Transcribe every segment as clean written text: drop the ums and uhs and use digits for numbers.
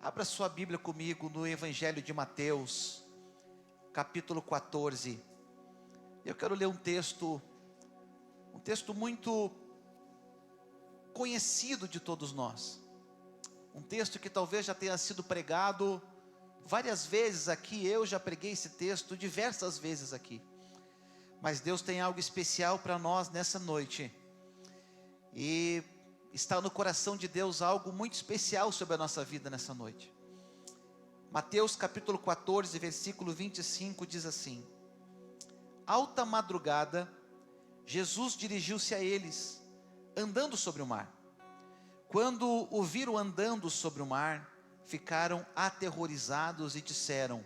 Abra sua Bíblia comigo no Evangelho de Mateus, capítulo 14. Eu quero ler um texto muito conhecido de todos nós. Um texto que talvez já tenha sido pregado várias vezes aqui. Eu já preguei esse texto diversas vezes aqui. Mas Deus tem algo especial para nós nessa noite. E está no coração de Deus algo muito especial sobre a nossa vida nessa noite. Mateus capítulo 14, versículo 25 diz assim: alta madrugada, Jesus dirigiu-se a eles, andando sobre o mar. Quando o viram andando sobre o mar, ficaram aterrorizados e disseram: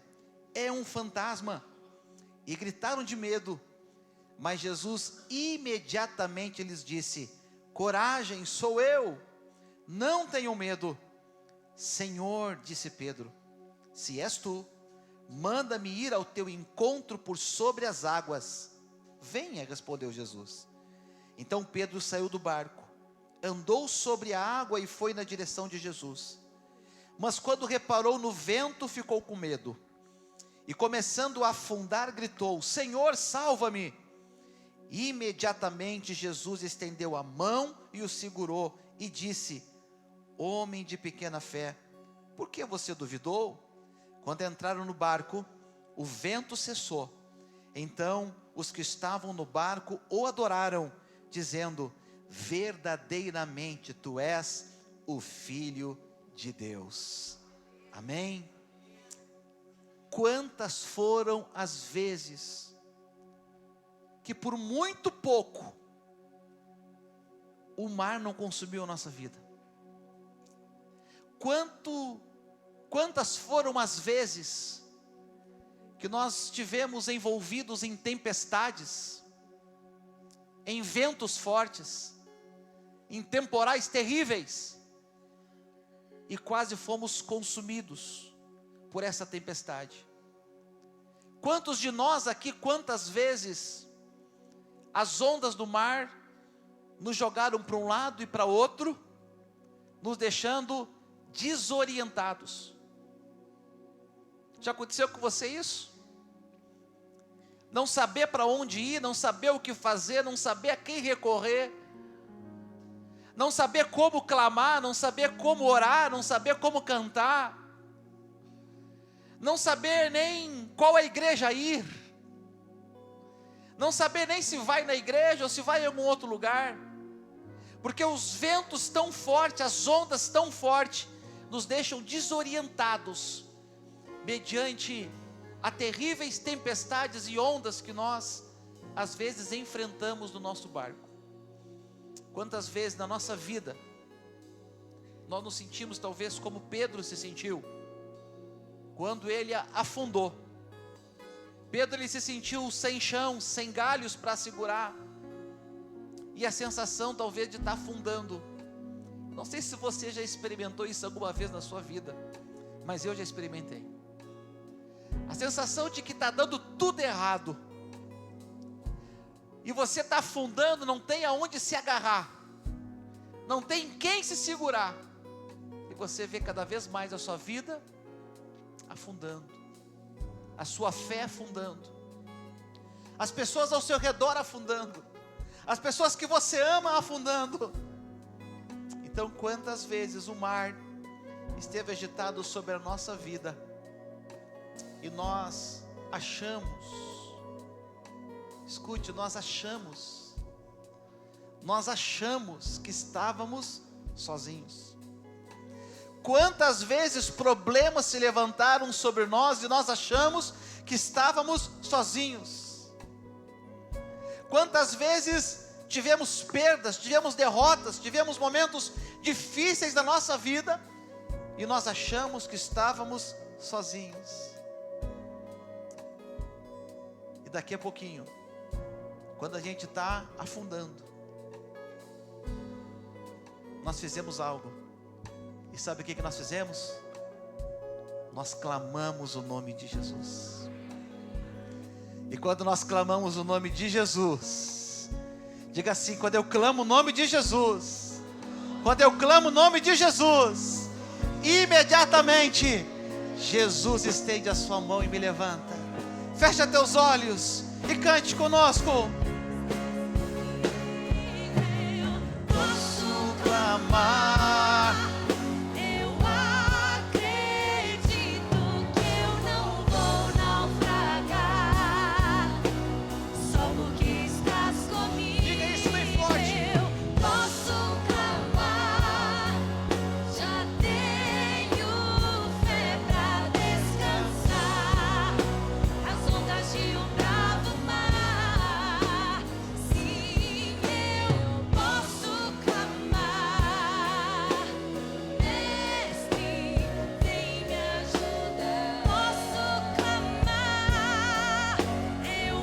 é um fantasma, e gritaram de medo. Mas Jesus imediatamente lhes disse: coragem, sou eu, não tenham medo. Senhor, disse Pedro, se és tu, manda-me ir ao teu encontro por sobre as águas. Venha, respondeu Jesus. Então Pedro saiu do barco, andou sobre a água e foi na direção de Jesus. Mas quando reparou no vento, ficou com medo. E começando a afundar, gritou: Senhor, salva-me! Imediatamente Jesus estendeu a mão e o segurou e disse: homem de pequena fé, por que você duvidou? Quando entraram no barco, o vento cessou. Então os que estavam no barco o adoraram, dizendo: verdadeiramente tu és o Filho de Deus. Amém? Quantas foram as vezes que por muito pouco o mar não consumiu a nossa vida? Quantas foram as vezes que nós estivemos envolvidos em tempestades, em ventos fortes, em temporais terríveis, e quase fomos consumidos por essa tempestade? Quantos de nós aqui, quantas vezes as ondas do mar nos jogaram para um lado e para outro, nos deixando desorientados? Já aconteceu com você isso? Não saber para onde ir, não saber o que fazer, não saber a quem recorrer, não saber como clamar, não saber como orar, não saber como cantar, não saber nem qual a igreja ir, não saber nem se vai na igreja ou se vai em algum outro lugar, porque os ventos tão fortes, as ondas tão fortes, nos deixam desorientados, mediante a terríveis tempestades e ondas que nós, às vezes, enfrentamos no nosso barco. Quantas vezes na nossa vida, nós nos sentimos talvez como Pedro se sentiu, quando ele afundou. Pedro, ele se sentiu sem chão, sem galhos para segurar, e a sensação talvez de estar afundando. Não sei se você já experimentou isso alguma vez na sua vida, mas eu já experimentei. A sensação de que está dando tudo errado, e você está afundando, não tem aonde se agarrar, não tem quem se segurar, e você vê cada vez mais a sua vida afundando, a sua fé afundando, as pessoas ao seu redor afundando, as pessoas que você ama afundando. Então quantas vezes o mar esteve agitado sobre a nossa vida, e nós achamos, escute, nós achamos que estávamos sozinhos. Quantas vezes problemas se levantaram sobre nós e nós achamos que estávamos sozinhos? Quantas vezes tivemos perdas, tivemos derrotas, tivemos momentos difíceis da nossa vida e nós achamos que estávamos sozinhos? E daqui a pouquinho, quando a gente está afundando, nós fizemos algo. E sabe o que nós fizemos? Nós clamamos o nome de Jesus. E quando nós clamamos o nome de Jesus, diga assim: quando eu clamo o nome de Jesus, quando eu clamo o nome de Jesus, imediatamente, Jesus estende a sua mão e me levanta. Fecha teus olhos e cante conosco. Posso clamar, Eu acredito que eu não vou naufragar, só porque estás comigo. Diga isso bem forte. Eu posso clamar, já tenho fé pra descansar nas ondas de um bravo mar. Sim, eu posso clamar, Mestre, vem me ajudar. Posso clamar, eu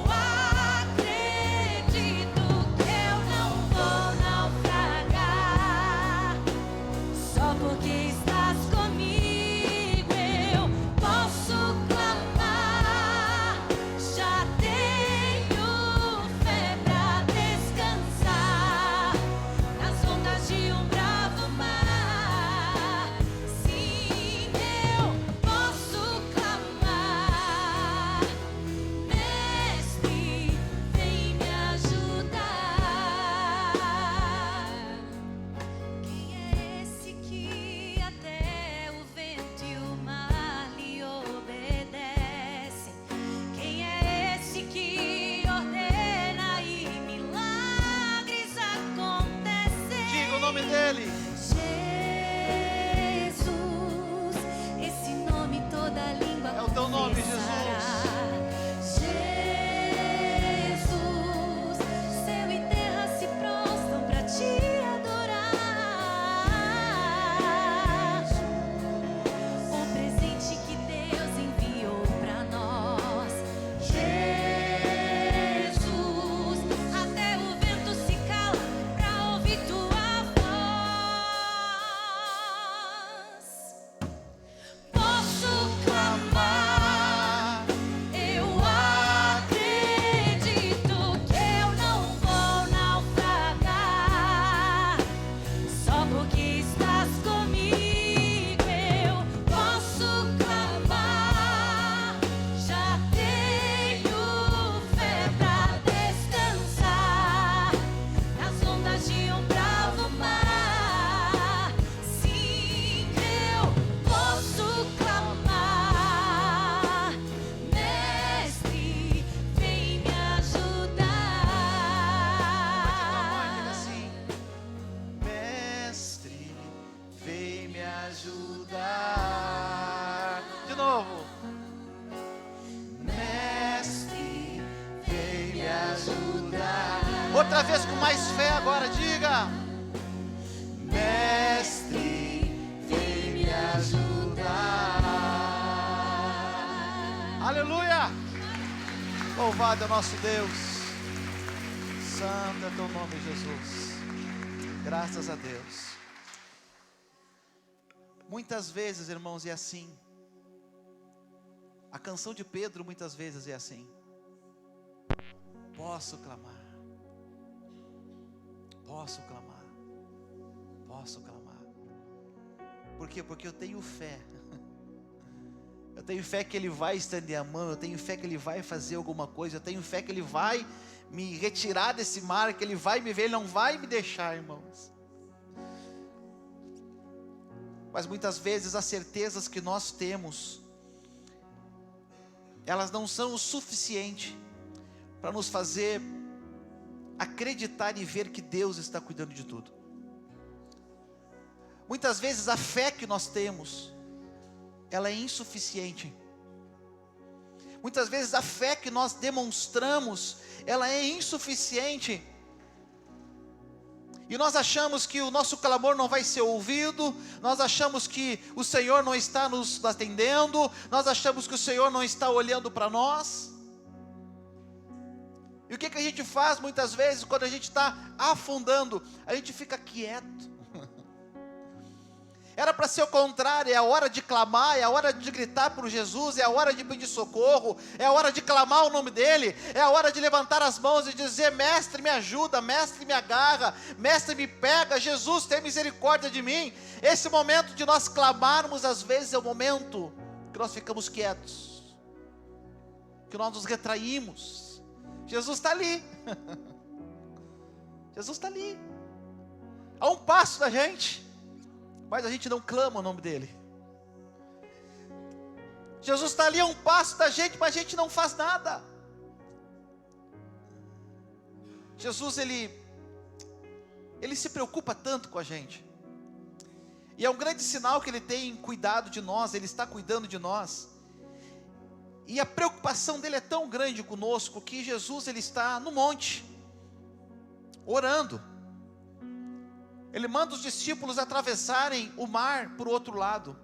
acredito que eu não vou naufragar, só porque estás comigo. Eu posso clamar, já tenho fé pra descansar nas ondas de um bravo mar. Sim, eu posso clamar, Mestre, vem me ajudar. Quem é esse que até o vento e o mar lhe obedecem? Quem é esse que ordena e milagres acontecem? Diga o nome dele. Jesus, esse nome toda língua É o teu nome, confessará. Jesus, céu e terra se prostram pra te adorar. O presente que Deus enviou pra nós. Jesus, até o vento se cala pra ouvir tua voz. Posso clamar, eu acredito que eu não vou naufragar, só porque estás comigo. Eu posso clamar, já tenho fé pra descansar nas ondas de um bravo mar. Sim, eu posso clamar, Mestre, vem me ajudar. Assim, Mestre, vem me ajudar. De novo. Mestre, vem me ajudar. Outra vez com mais fé agora, diga. Mestre, vem me ajudar. Aleluia! Louvado é o nosso Deus. Santo é teu nome, Jesus. Graças a Deus. Muitas vezes, irmãos, é assim. A canção de Pedro muitas vezes é assim. Posso clamar. Posso clamar. Posso clamar. Por quê? Porque eu tenho fé. Eu tenho fé que Ele vai estender a mão. Eu tenho fé que Ele vai fazer alguma coisa. Eu tenho fé que Ele vai me retirar desse mar. Que Ele vai me ver. Ele não vai me deixar, irmãos. Mas muitas vezes as certezas que nós temos, elas não são o suficiente para nos fazer acreditar e ver que Deus está cuidando de tudo. Muitas vezes a fé que nós temos, ela é insuficiente. Muitas vezes a fé que nós demonstramos, ela é insuficiente. E nós achamos que o nosso clamor não vai ser ouvido, nós achamos que o Senhor não está nos atendendo, nós achamos que o Senhor não está olhando para nós. E o que a gente faz muitas vezes quando a gente está afundando? A gente fica quieto. Era para ser o contrário, é a hora de clamar, é a hora de gritar por Jesus, é a hora de pedir socorro, é a hora de clamar o nome dEle, é a hora de levantar as mãos e dizer: mestre, me ajuda, mestre, me agarra, mestre, me pega, Jesus, tem misericórdia de mim. Esse momento de nós clamarmos, às vezes é o momento que nós ficamos quietos, que nós nos retraímos. Jesus está ali, Jesus está ali, a um passo da gente, mas a gente não clama o nome dEle. Jesus está ali a um passo da gente, mas a gente não faz nada. Jesus, Ele se preocupa tanto com a gente, e é um grande sinal que Ele tem cuidado de nós, Ele está cuidando de nós, e a preocupação dEle é tão grande conosco, que Jesus, Ele está no monte, orando. Ele manda os discípulos atravessarem o mar para o outro lado.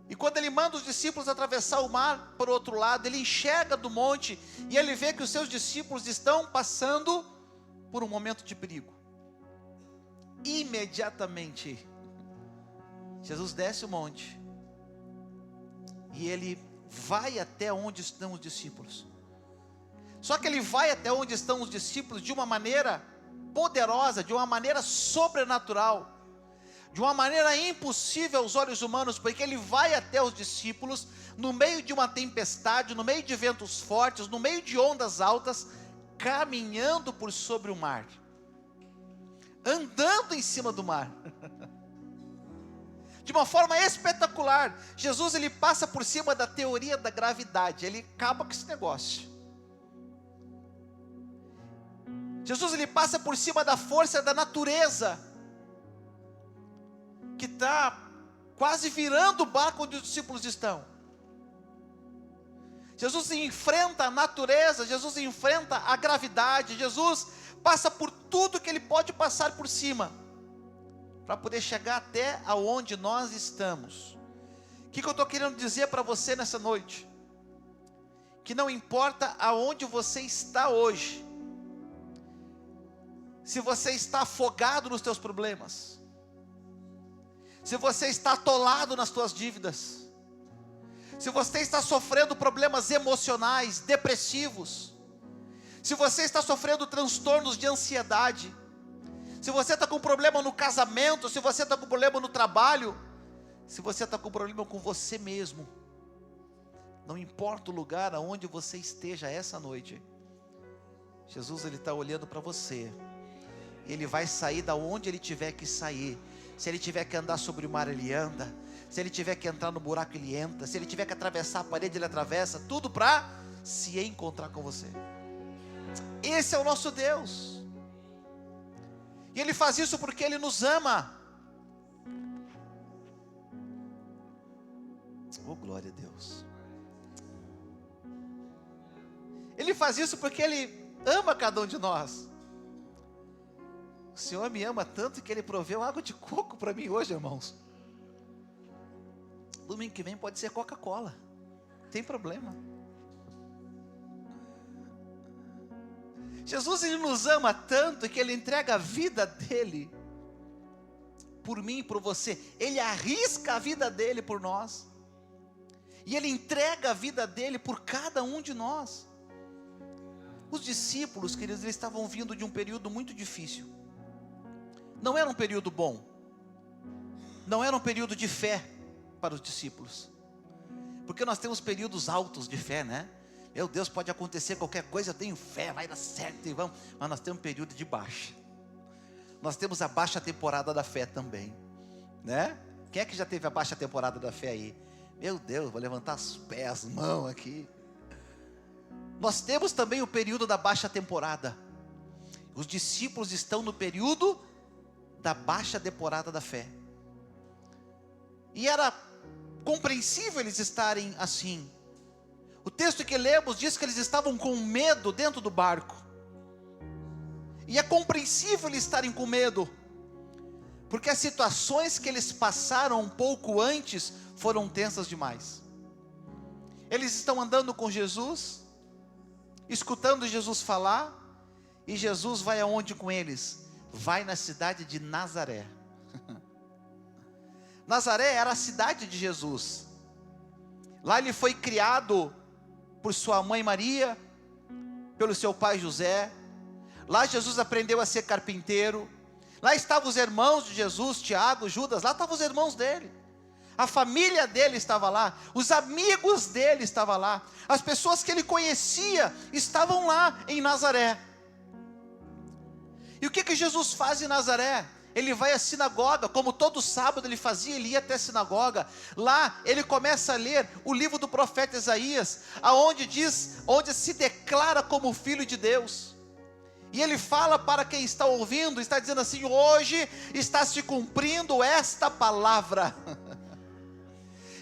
E quando Ele manda os discípulos atravessar o mar para o outro lado, Ele enxerga do monte e Ele vê que os seus discípulos estão passando por um momento de perigo. Imediatamente, Jesus desce o monte e Ele vai até onde estão os discípulos. Só que Ele vai até onde estão os discípulos de uma maneira poderosa, de uma maneira sobrenatural, de uma maneira impossível aos olhos humanos, porque Ele vai até os discípulos no meio de uma tempestade, no meio de ventos fortes, no meio de ondas altas, caminhando por sobre o mar, andando em cima do mar, de uma forma espetacular. Jesus, Ele passa por cima da teoria da gravidade, Ele acaba com esse negócio. Jesus, Ele passa por cima da força da natureza, que está quase virando o barco onde os discípulos estão. Jesus enfrenta a natureza, Jesus enfrenta a gravidade, Jesus passa por tudo que Ele pode passar por cima, para poder chegar até aonde nós estamos. O que eu estou querendo dizer para você nessa noite? Que não importa aonde você está hoje, se você está afogado nos teus problemas, se você está atolado nas tuas dívidas, se você está sofrendo problemas emocionais, depressivos, se você está sofrendo transtornos de ansiedade, se você está com problema no casamento, se você está com problema no trabalho, se você está com problema com você mesmo, não importa o lugar aonde você esteja essa noite, Jesus, Ele está olhando para você. Ele vai sair da onde Ele tiver que sair. Se Ele tiver que andar sobre o mar, Ele anda. Se Ele tiver que entrar no buraco, Ele entra. Se Ele tiver que atravessar a parede, Ele atravessa. Tudo para se encontrar com você. Esse é o nosso Deus. E Ele faz isso porque Ele nos ama. Oh, glória a Deus. Ele faz isso porque Ele ama cada um de nós. O Senhor me ama tanto que Ele proveu água de coco para mim hoje, irmãos. Domingo que vem pode ser Coca-Cola, não tem problema. Jesus, Ele nos ama tanto que Ele entrega a vida dEle por mim e por você. Ele arrisca a vida dEle por nós, e Ele entrega a vida dEle por cada um de nós. Os discípulos, queridos, eles estavam vindo de um período muito difícil. Não era um período bom, não era um período de fé para os discípulos, porque nós temos períodos altos de fé, né? Meu Deus, pode acontecer qualquer coisa, eu tenho fé, vai dar certo e vamos. Mas nós temos um período de baixa, nós temos a baixa temporada da fé também, né? Quem é que já teve a baixa temporada da fé aí? Meu Deus, vou levantar os pés, as mãos aqui. Nós temos também o período da baixa temporada. Os discípulos estão no período da baixa temporada da fé, e era compreensível eles estarem assim. O texto que lemos diz que eles estavam com medo dentro do barco, e é compreensível eles estarem com medo, porque as situações que eles passaram um pouco antes foram tensas demais. Eles estão andando com Jesus, escutando Jesus falar, e Jesus vai aonde com eles? Vai na cidade de Nazaré. Nazaré era a cidade de Jesus. Lá ele foi criado por sua mãe Maria, pelo seu pai José. Lá Jesus aprendeu a ser carpinteiro. Lá estavam os irmãos de Jesus, Tiago, Judas. Lá estavam os irmãos dele. A família dele estava lá. Os amigos dele estavam lá. As pessoas que ele conhecia estavam lá em Nazaré. E o que Jesus faz em Nazaré? Ele vai à sinagoga, como todo sábado ele fazia, ele ia até a sinagoga. Lá ele começa a ler o livro do profeta Isaías, onde se declara como filho de Deus. E ele fala para quem está ouvindo, está dizendo assim: hoje está se cumprindo esta palavra.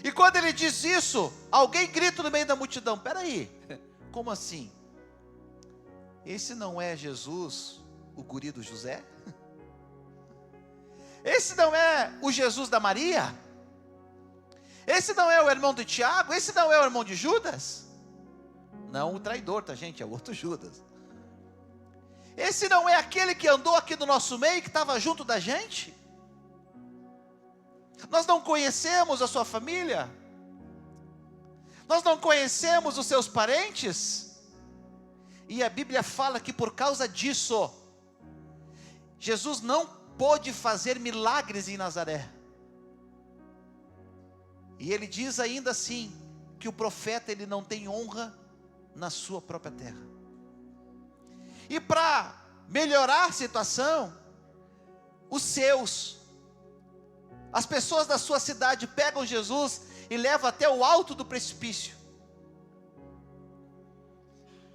E quando ele diz isso, alguém grita no meio da multidão: peraí, como assim? Esse não é Jesus, o guri do José? Esse não é o Jesus da Maria? Esse não é o irmão de Tiago? Esse não é o irmão de Judas? Não o traidor, tá gente? É o outro Judas. Esse não é aquele que andou aqui no nosso meio, que estava junto da gente? Nós não conhecemos a sua família? Nós não conhecemos os seus parentes? E a Bíblia fala que por causa disso, Jesus não pôde fazer milagres em Nazaré. E ele diz ainda assim, que o profeta ele não tem honra na sua própria terra. E para melhorar a situação, as pessoas da sua cidade pegam Jesus e levam até o alto do precipício.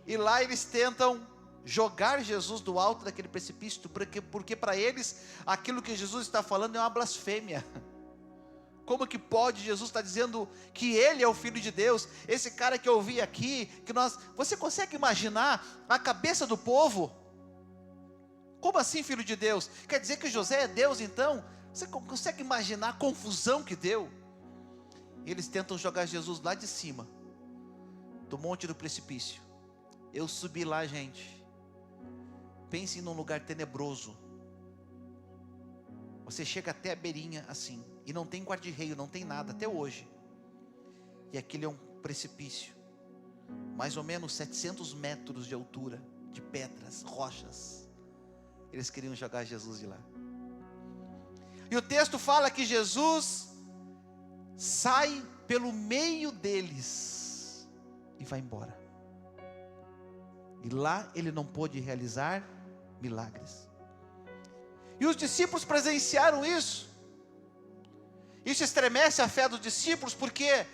E lá eles tentam jogar Jesus do alto daquele precipício, porque para eles, aquilo que Jesus está falando é uma blasfêmia. Como que pode Jesus estar dizendo que Ele é o Filho de Deus? Esse cara que eu vi aqui, você consegue imaginar a cabeça do povo? Como assim Filho de Deus? Quer dizer que José é Deus então? Você consegue imaginar a confusão que deu? Eles tentam jogar Jesus lá de cima, do monte do precipício. Eu subi lá, gente. Pense num lugar tenebroso. Você chega até a beirinha assim, e não tem guarda-reio, não tem nada, até hoje. E aquele é um precipício, mais ou menos 700 metros de altura, de pedras, rochas. Eles queriam jogar Jesus de lá. E o texto fala que Jesus sai pelo meio deles e vai embora. E lá ele não pôde realizar milagres. E os discípulos presenciaram isso. Isso estremece a fé dos discípulos, porque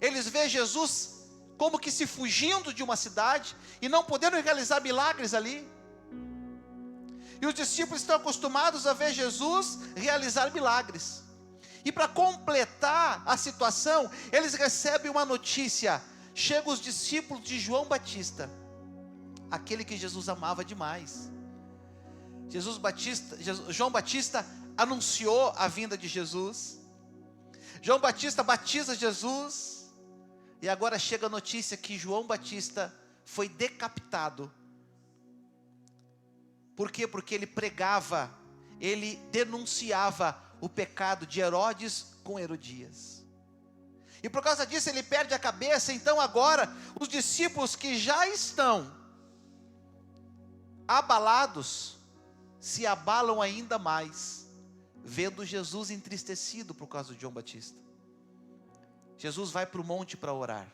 eles veem Jesus como que se fugindo de uma cidade e não podendo realizar milagres ali. E os discípulos estão acostumados a ver Jesus realizar milagres. E para completar a situação, eles recebem uma notícia. Chegam os discípulos de João Batista, aquele que Jesus amava demais. João Batista anunciou a vinda de Jesus. João Batista batiza Jesus. E agora chega a notícia que João Batista foi decapitado. Por quê? Porque ele pregava, ele denunciava o pecado de Herodes com Herodias. E por causa disso ele perde a cabeça. Então agora os discípulos que já estão abalados, se abalam ainda mais, vendo Jesus entristecido por causa de João Batista. Jesus vai para o monte para orar.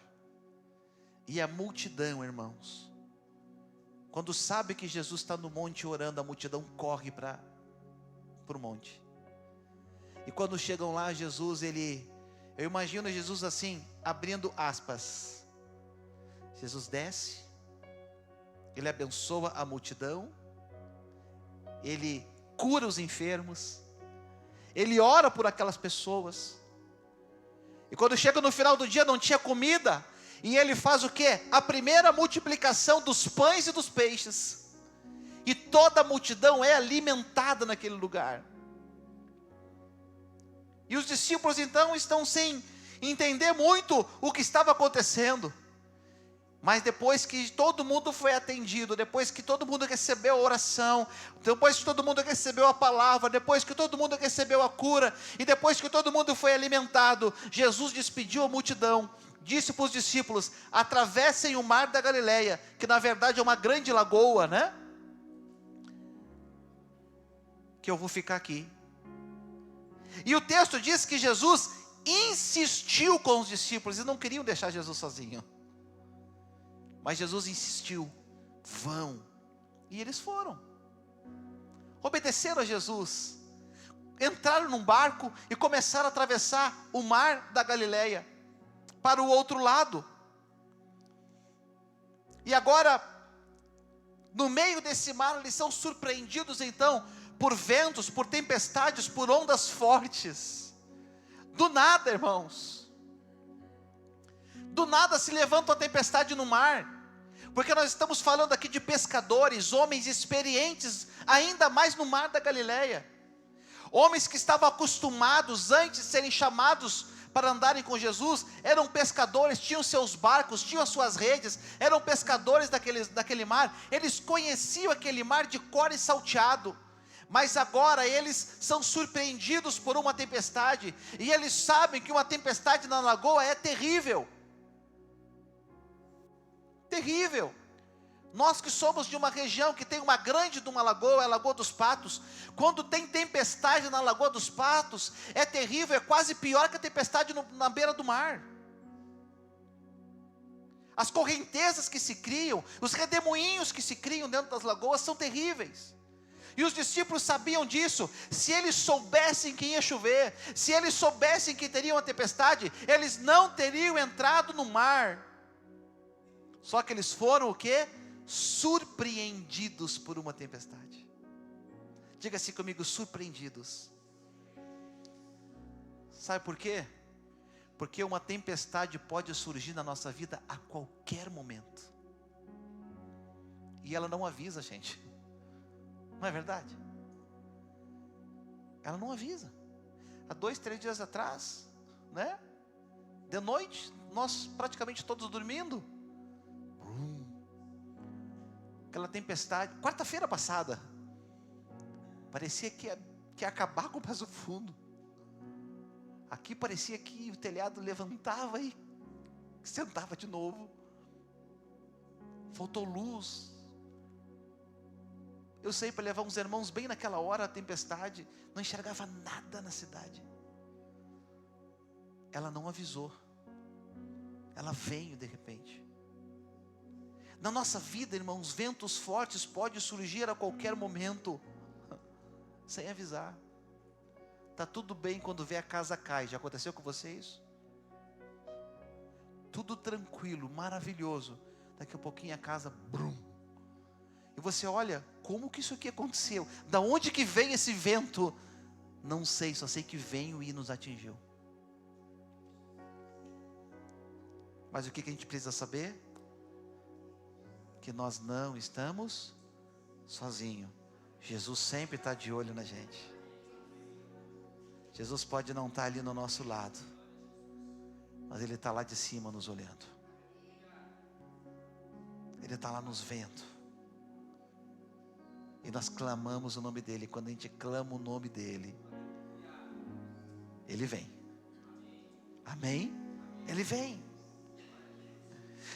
E a multidão, irmãos, quando sabe que Jesus está no monte orando, a multidão corre para o monte. E quando chegam lá, eu imagino Jesus assim, abrindo aspas. Jesus desce, ele abençoa a multidão, ele cura os enfermos, ele ora por aquelas pessoas. E quando chega no final do dia, não tinha comida, e ele faz o quê? A primeira multiplicação dos pães e dos peixes. E toda a multidão é alimentada naquele lugar. E os discípulos então estão sem entender muito o que estava acontecendo. Mas depois que todo mundo foi atendido, depois que todo mundo recebeu a oração, depois que todo mundo recebeu a palavra, depois que todo mundo recebeu a cura, e depois que todo mundo foi alimentado, Jesus despediu a multidão, disse para os discípulos: atravessem o mar da Galileia, que na verdade é uma grande lagoa, né? Que eu vou ficar aqui. E o texto diz que Jesus insistiu com os discípulos, e não queriam deixar Jesus sozinho. Mas Jesus insistiu: vão. E eles foram. Obedeceram a Jesus. Entraram num barco e começaram a atravessar o mar da Galileia para o outro lado. E agora, no meio desse mar, eles são surpreendidos então por ventos, por tempestades, por ondas fortes. Do nada, irmãos. Do nada se levanta uma tempestade no mar, porque nós estamos falando aqui de pescadores, homens experientes, ainda mais no mar da Galileia, homens que estavam acostumados, antes de serem chamados para andarem com Jesus, eram pescadores, tinham seus barcos, tinham as suas redes, eram pescadores daquele mar, eles conheciam aquele mar de cor e salteado. Mas agora eles são surpreendidos por uma tempestade, e eles sabem que uma tempestade na lagoa é terrível. Terrível. Nós que somos de uma região que tem uma grande de uma lagoa, é a Lagoa dos Patos, quando tem tempestade na Lagoa dos Patos, é terrível, é quase pior que a tempestade na beira do mar. As correntezas que se criam, os redemoinhos que se criam dentro das lagoas são terríveis. E os discípulos sabiam disso. Se eles soubessem que ia chover, se eles soubessem que teria uma tempestade, eles não teriam entrado no mar. Só que eles foram o quê? Surpreendidos por uma tempestade. Diga assim comigo: surpreendidos. Sabe por quê? Porque uma tempestade pode surgir na nossa vida a qualquer momento. E ela não avisa a gente. Não é verdade? Ela não avisa. Há 2, 3 dias atrás, né? De noite, nós praticamente todos dormindo. Aquela tempestade, quarta-feira passada, parecia que ia acabar com o Passo Fundo. Aqui parecia que o telhado levantava e sentava de novo. Faltou luz. Eu saí para levar uns irmãos bem naquela hora, a tempestade, não enxergava nada na cidade. Ela não avisou. Ela veio de repente. Na nossa vida, irmãos, ventos fortes podem surgir a qualquer momento, sem avisar. Está tudo bem quando vê a casa cai. Já aconteceu com você isso? Tudo tranquilo, maravilhoso. Daqui a pouquinho a casa, brum. E você olha, como que isso aqui aconteceu? Da onde que vem esse vento? Não sei, só sei que veio e nos atingiu. Mas o que a gente precisa saber? Que nós não estamos sozinhos. Jesus sempre está de olho na gente. Jesus pode não estar ali no nosso lado, mas Ele está lá de cima nos olhando. Ele está lá nos vendo. E nós clamamos o nome dEle. Quando a gente clama o nome dEle, Ele vem. Amém? Ele vem.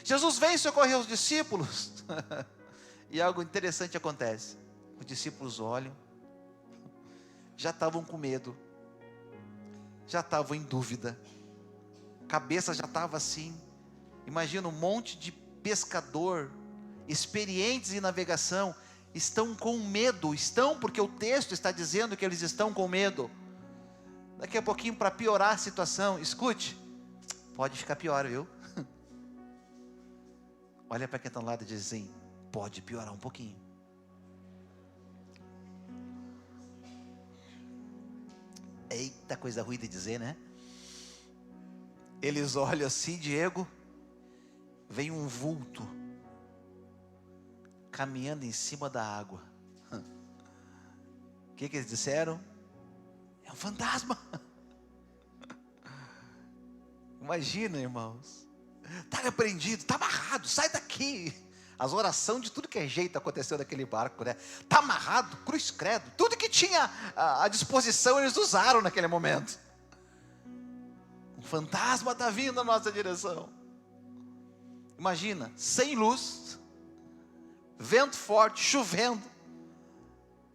Jesus vem socorrer os discípulos. E algo interessante acontece. Os discípulos olham. Já estavam com medo. Já estavam em dúvida. A cabeça já estava assim. Imagina um monte de pescador, experientes em navegação, estão com medo. Estão porque o texto está dizendo que eles estão com medo. Daqui a pouquinho, para piorar a situação, escute, pode ficar pior, viu? Olha para quem está ao lado e diz assim: pode piorar um pouquinho. Eita, coisa ruim de dizer, né? Eles olham assim, Diego, vem um vulto caminhando em cima da água. O que eles disseram? É um fantasma. Imagina, irmãos, Está repreendido, está amarrado, sai daqui. As orações de tudo que é jeito aconteceu naquele barco, né? Está amarrado, cruz credo, tudo que tinha à disposição eles usaram naquele momento. Um fantasma está vindo na nossa direção. Imagina, sem luz, vento forte, chovendo,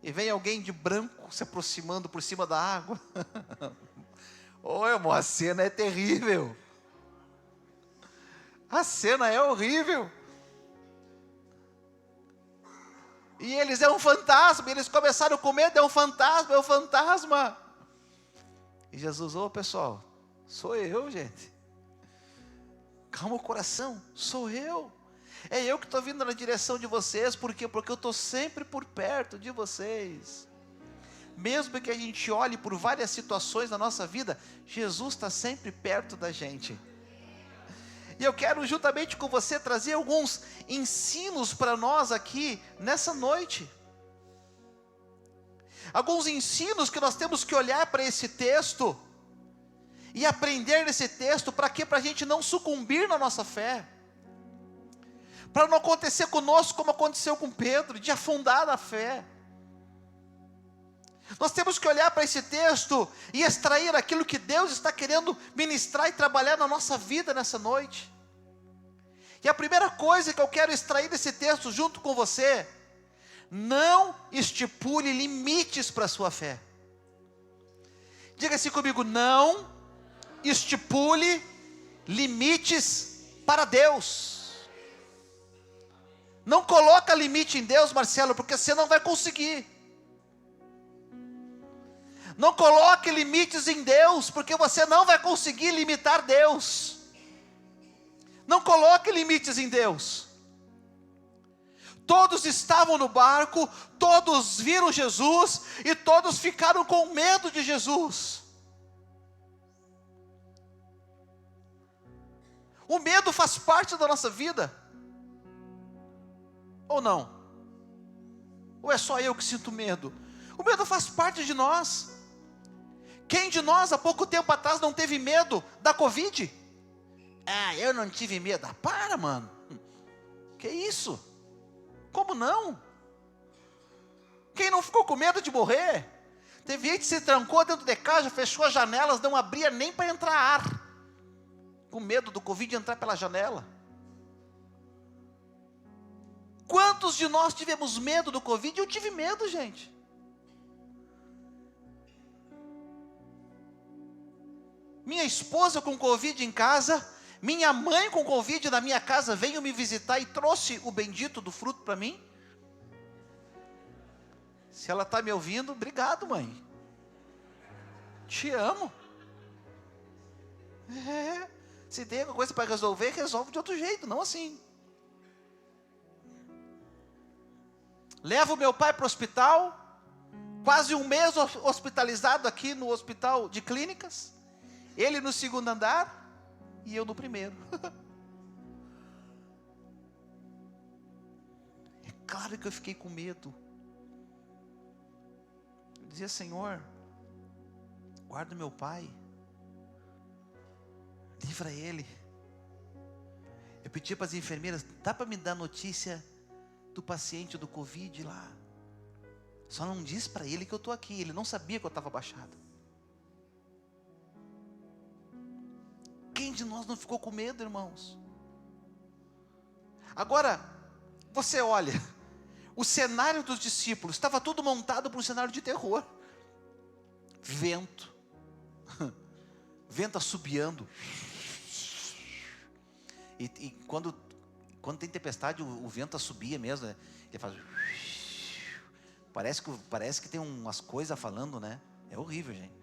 e vem alguém de branco se aproximando por cima da água. Oh, irmão, a cena é terrível. A cena é horrível. E eles é um fantasma, eles começaram com medo, é um fantasma, é um fantasma. E Jesus, ô pessoal, sou eu, gente. Calma o coração, sou eu. É eu que estou vindo na direção de vocês, por quê? Porque eu estou sempre por perto de vocês. Mesmo que a gente olhe por várias situações na nossa vida, Jesus está sempre perto da gente. E eu quero juntamente com você trazer alguns ensinos para nós aqui nessa noite. Alguns ensinos que nós temos que olhar para esse texto e aprender nesse texto, para quê? Para a gente não sucumbir na nossa fé. Para não acontecer conosco como aconteceu com Pedro, de afundar na fé. Nós temos que olhar para esse texto e extrair aquilo que Deus está querendo ministrar e trabalhar na nossa vida nessa noite. E a primeira coisa que eu quero extrair desse texto junto com você: não estipule limites para a sua fé. Diga assim comigo: não estipule limites para Deus. Não coloca limite em Deus, Marcelo, porque você não vai conseguir. Não coloque limites em Deus, porque você não vai conseguir limitar Deus. Não coloque limites em Deus. Todos estavam no barco, todos viram Jesus, e todos ficaram com medo de Jesus. O medo faz parte da nossa vida, ou não? Ou é só eu que sinto medo? O medo faz parte de nós. Quem de nós há pouco tempo atrás não teve medo da Covid? Ah, eu não tive medo. Ah, para, mano. Que isso? Como não? Quem não ficou com medo de morrer? Teve gente que se trancou dentro de casa, fechou as janelas, não abria nem para entrar ar, com medo do Covid entrar pela janela. Quantos de nós tivemos medo do Covid? Eu tive medo, gente. Minha esposa com Covid em casa, minha mãe com Covid na minha casa, veio me visitar e trouxe o bendito do fruto para mim. Se ela está me ouvindo, obrigado, mãe. Te amo. Se tem alguma coisa para resolver, resolve de outro jeito, não assim. Levo meu pai para o hospital, quase um mês hospitalizado aqui no hospital de clínicas. Ele no segundo andar e eu no primeiro. É claro que eu fiquei com medo. Eu dizia: Senhor, guarda meu pai, livra ele. Eu pedi para as enfermeiras: dá para me dar notícia do paciente do Covid lá? Só não diz para ele que eu estou aqui. Ele não sabia que eu estava baixado. Quem de nós não ficou com medo, irmãos? Agora, você olha, o cenário dos discípulos, estava tudo montado para um cenário de terror. Vento, vento assobiando. E quando tem tempestade, o vento assobia mesmo, né? Ele faz... Parece que tem umas coisas falando, né? É horrível, gente.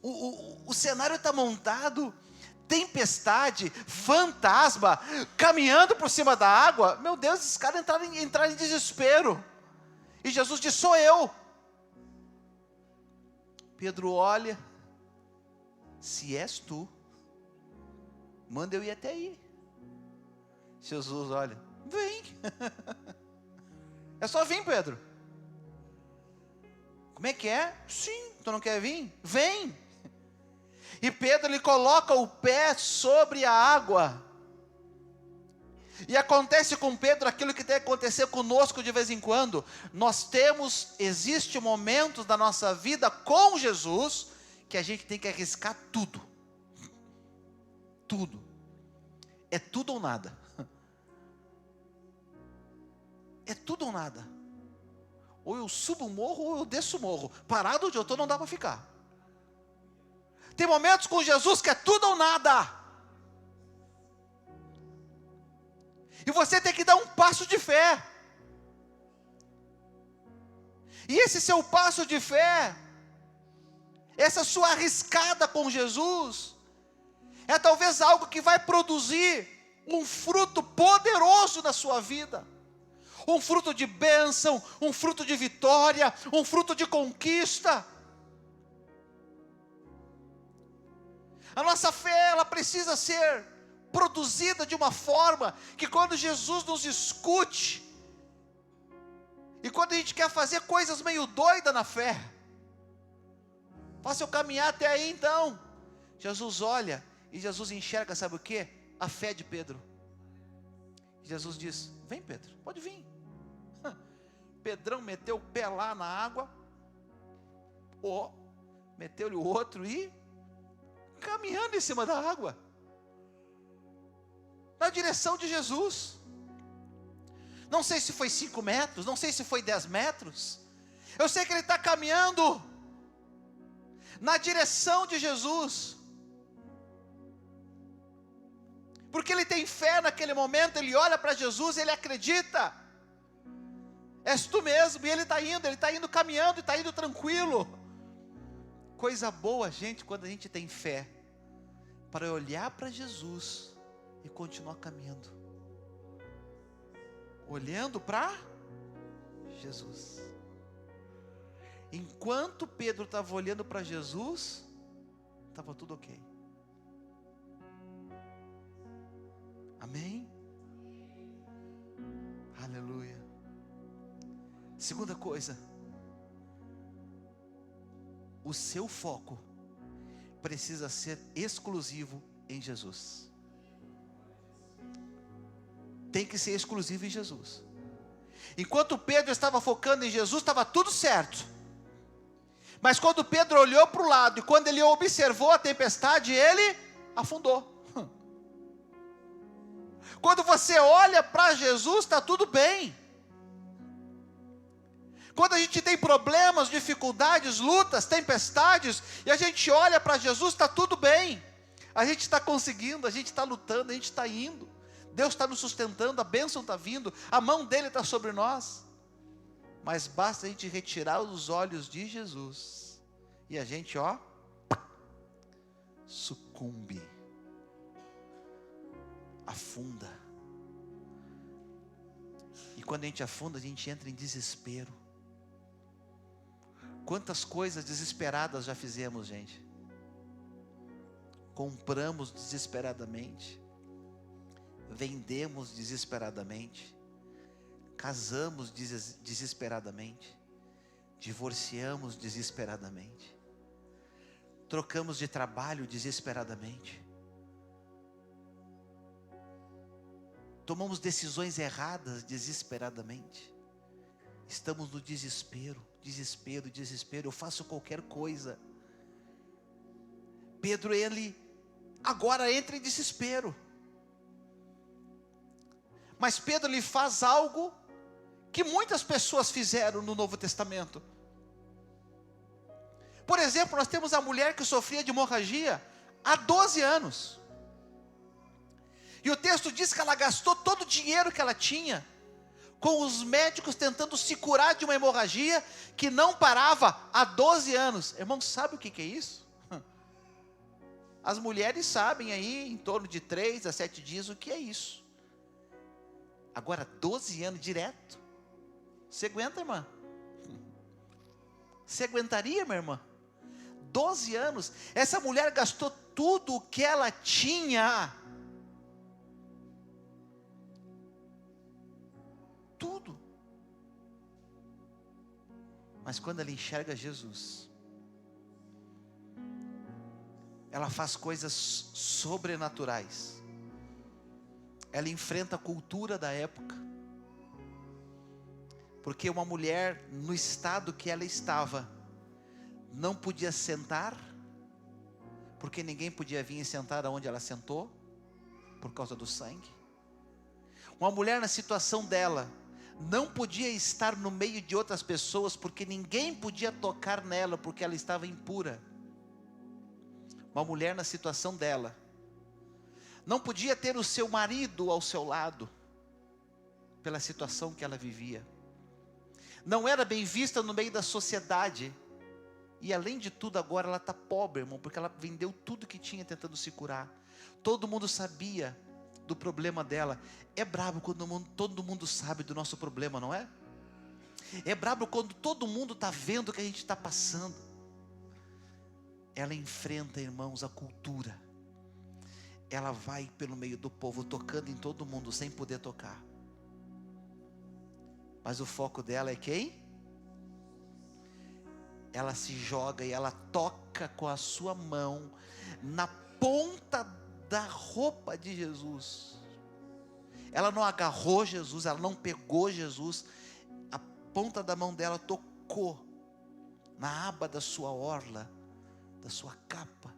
O cenário está montado, tempestade, fantasma, caminhando por cima da água. Meu Deus, esses caras entraram em desespero. E Jesus diz: sou eu. Pedro olha: se és tu, manda eu ir até aí. Jesus olha: vem. É só vir, Pedro. Como é que é? Sim, tu não quer vir? Vem. E Pedro, ele coloca o pé sobre a água. E acontece com Pedro aquilo que tem que acontecer conosco de vez em quando. Existe momentos da nossa vida com Jesus, que a gente tem que arriscar tudo. Tudo. É tudo ou nada. É tudo ou nada. Ou eu subo o morro ou eu desço o morro. Parado onde eu estou não dá para ficar. Tem momentos com Jesus que é tudo ou nada. E você tem que dar um passo de fé. E esse seu passo de fé, essa sua arriscada com Jesus, é talvez algo que vai produzir um fruto poderoso na sua vida. Um fruto de bênção, um fruto de vitória, um fruto de conquista. A nossa fé, ela precisa ser produzida de uma forma que quando Jesus nos escute, e quando a gente quer fazer coisas meio doidas na fé, faça eu caminhar até aí então, Jesus olha, e Jesus enxerga, sabe o que? A fé de Pedro. Jesus diz, vem Pedro, pode vir. Pedrão meteu o pé lá na água, meteu-lhe o outro e caminhando em cima da água, na direção de Jesus. Não sei se foi 5 metros, não sei se foi 10 metros, eu sei que ele está caminhando na direção de Jesus, porque ele tem fé naquele momento, ele olha para Jesus, ele acredita, és tu mesmo, e ele está indo caminhando, e está indo tranquilo. Coisa boa, gente, quando a gente tem fé, para olhar para Jesus, e continuar caminhando, olhando para Jesus. Enquanto Pedro estava olhando para Jesus, estava tudo ok. Amém? Aleluia. Segunda coisa, o seu foco precisa ser exclusivo em Jesus. Tem que ser exclusivo em Jesus. Enquanto Pedro estava focando em Jesus, estava tudo certo. Mas quando Pedro olhou para o lado, e quando ele observou a tempestade, ele afundou. Quando você olha para Jesus, está tudo bem. Quando a gente tem problemas, dificuldades, lutas, tempestades, e a gente olha para Jesus, está tudo bem. A gente está conseguindo, a gente está lutando, a gente está indo. Deus está nos sustentando, a bênção está vindo, a mão dele está sobre nós. Mas basta a gente retirar os olhos de Jesus, e a gente, sucumbe, afunda. E quando a gente afunda, a gente entra em desespero. Quantas coisas desesperadas já fizemos, gente? Compramos desesperadamente, vendemos desesperadamente, casamos desesperadamente, divorciamos desesperadamente, trocamos de trabalho desesperadamente, tomamos decisões erradas desesperadamente, estamos no desespero, eu faço qualquer coisa. Pedro, ele agora entra em desespero, mas Pedro, ele faz algo que muitas pessoas fizeram no Novo Testamento. Por exemplo, nós temos a mulher que sofria de hemorragia há 12 anos, e o texto diz que ela gastou todo o dinheiro que ela tinha, com os médicos tentando se curar de uma hemorragia que não parava há 12 anos. Irmão, sabe o que é isso? As mulheres sabem aí, em torno de 3 a 7 dias, o que é isso. Agora, 12 anos direto. Você aguenta, irmã? Você aguentaria, minha irmã? 12 anos. Essa mulher gastou tudo o que ela tinha. Tudo. Mas quando ela enxerga Jesus, ela faz coisas sobrenaturais. ela enfrenta a cultura da época. Porque uma mulher, no estado que ela estava, não podia sentar, porque ninguém podia vir e sentar onde ela sentou, por causa do sangue. Uma mulher na situação dela, não podia estar no meio de outras pessoas, porque ninguém podia tocar nela, porque ela estava impura. Uma mulher na situação dela, não podia ter o seu marido ao seu lado, pela situação que ela vivia. Não era bem vista no meio da sociedade. E além de tudo agora ela está pobre, irmão, porque ela vendeu tudo que tinha tentando se curar. Todo mundo sabia do problema dela. É brabo quando todo mundo sabe do nosso problema, não é? É brabo quando todo mundo está vendo o que a gente está passando. Ela enfrenta, irmãos, a cultura. Ela vai pelo meio do povo, tocando em todo mundo, sem poder tocar. Mas o foco dela é quem? Ela se joga e ela toca com a sua mão na ponta da roupa de Jesus. Ela não agarrou Jesus, ela não pegou Jesus. A ponta da mão dela tocou na aba da sua orla, da sua capa.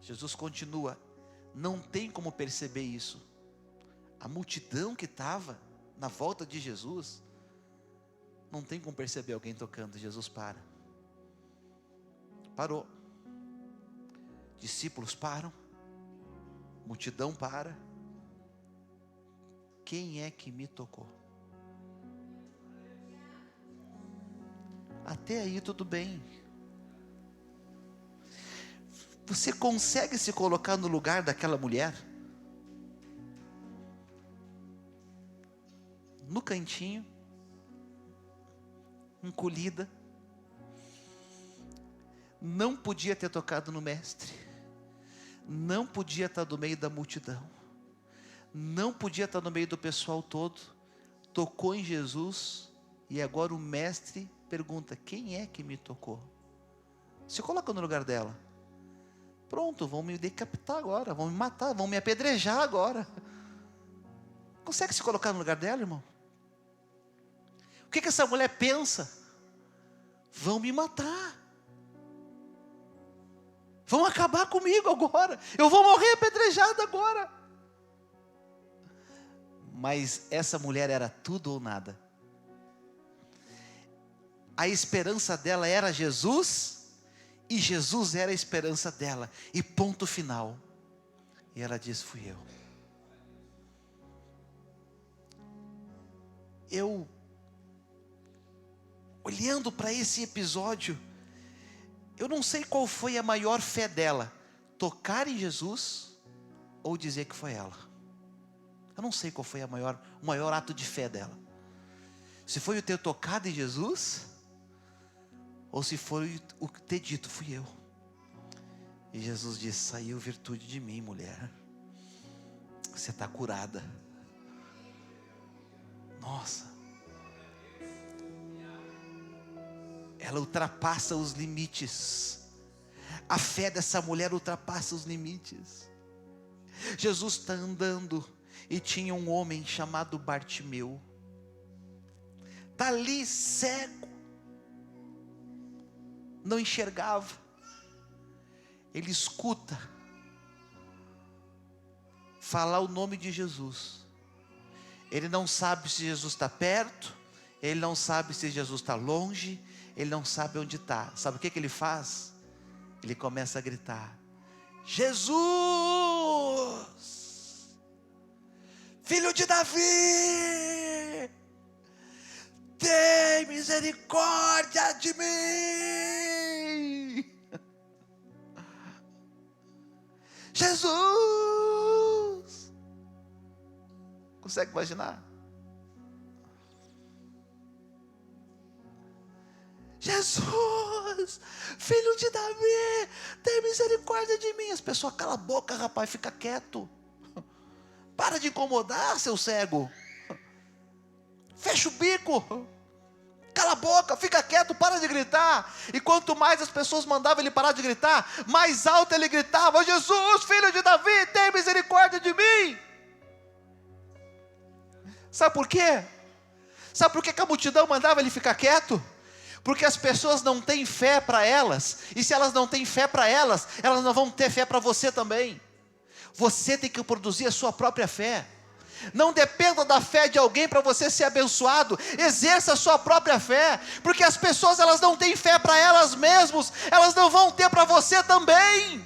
Jesus continua, não tem como perceber isso. A multidão que estava na volta de Jesus, não tem como perceber alguém tocando. Jesus parou. Discípulos param, multidão para. Quem é que me tocou? Até aí tudo bem. Você consegue se colocar no lugar daquela mulher? No cantinho, encolhida, não podia ter tocado no mestre, não podia estar no meio da multidão, não podia estar no meio do pessoal todo, tocou em Jesus, e agora o mestre pergunta, quem é que me tocou? Se coloca no lugar dela. Pronto, vão me decapitar agora, vão me matar, vão me apedrejar agora. Consegue se colocar no lugar dela, irmão? O que essa mulher pensa? Vão me matar, vão acabar comigo agora, eu vou morrer apedrejado agora. Mas essa mulher era tudo ou nada. A esperança dela era Jesus, e Jesus era a esperança dela, e ponto final. E ela diz, fui eu. Olhando para esse episódio, eu não sei qual foi a maior fé dela, tocar em Jesus, ou dizer que foi ela. Eu não sei qual foi o maior ato de fé dela. Se foi o ter tocado em Jesus, ou se foi o ter dito, fui eu. E Jesus disse, saiu virtude de mim, mulher. Você está curada. Nossa. Ela ultrapassa os limites. A fé dessa mulher ultrapassa os limites. Jesus está andando e tinha um homem chamado Bartimeu. Está ali cego. Não enxergava. Ele escuta falar o nome de Jesus. Ele não sabe se Jesus está perto. Ele não sabe se Jesus está longe. Ele não sabe onde está. Sabe o que ele faz? Ele começa a gritar, Jesus, Filho de Davi, tem misericórdia de mim. Jesus. Consegue imaginar? Jesus, Filho de Davi, tem misericórdia de mim. As pessoas, cala a boca, rapaz, fica quieto. Para de incomodar, seu cego. Fecha o bico. Cala a boca, fica quieto, para de gritar. E quanto mais as pessoas mandavam ele parar de gritar, mais alto ele gritava: Jesus, filho de Davi, tem misericórdia de mim. Sabe por quê? Sabe por que a multidão mandava ele ficar quieto? Porque as pessoas não têm fé para elas, e se elas não têm fé para elas, elas não vão ter fé para você também. Você tem que produzir a sua própria fé. Não dependa da fé de alguém para você ser abençoado. Exerça a sua própria fé, porque as pessoas, elas não têm fé para elas mesmas, elas não vão ter para você também.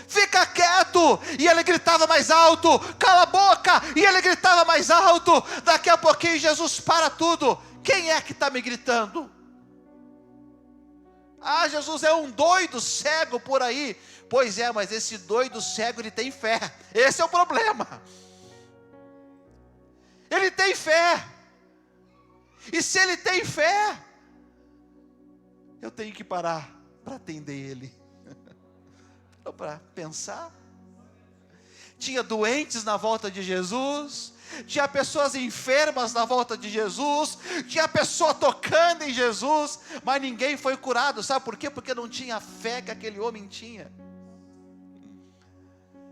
Fica quieto, e ele gritava mais alto. Cala a boca, e ele gritava mais alto. Daqui a pouquinho Jesus para tudo. Quem é que está me gritando? Ah, Jesus é um doido cego por aí. Pois é, mas esse doido cego, ele tem fé. Esse é o problema. Ele tem fé. E se ele tem fé, eu tenho que parar para atender ele. Para pensar. Tinha doentes na volta de Jesus, tinha pessoas enfermas na volta de Jesus, tinha pessoa tocando em Jesus, mas ninguém foi curado. Sabe por quê? Porque não tinha a fé que aquele homem tinha.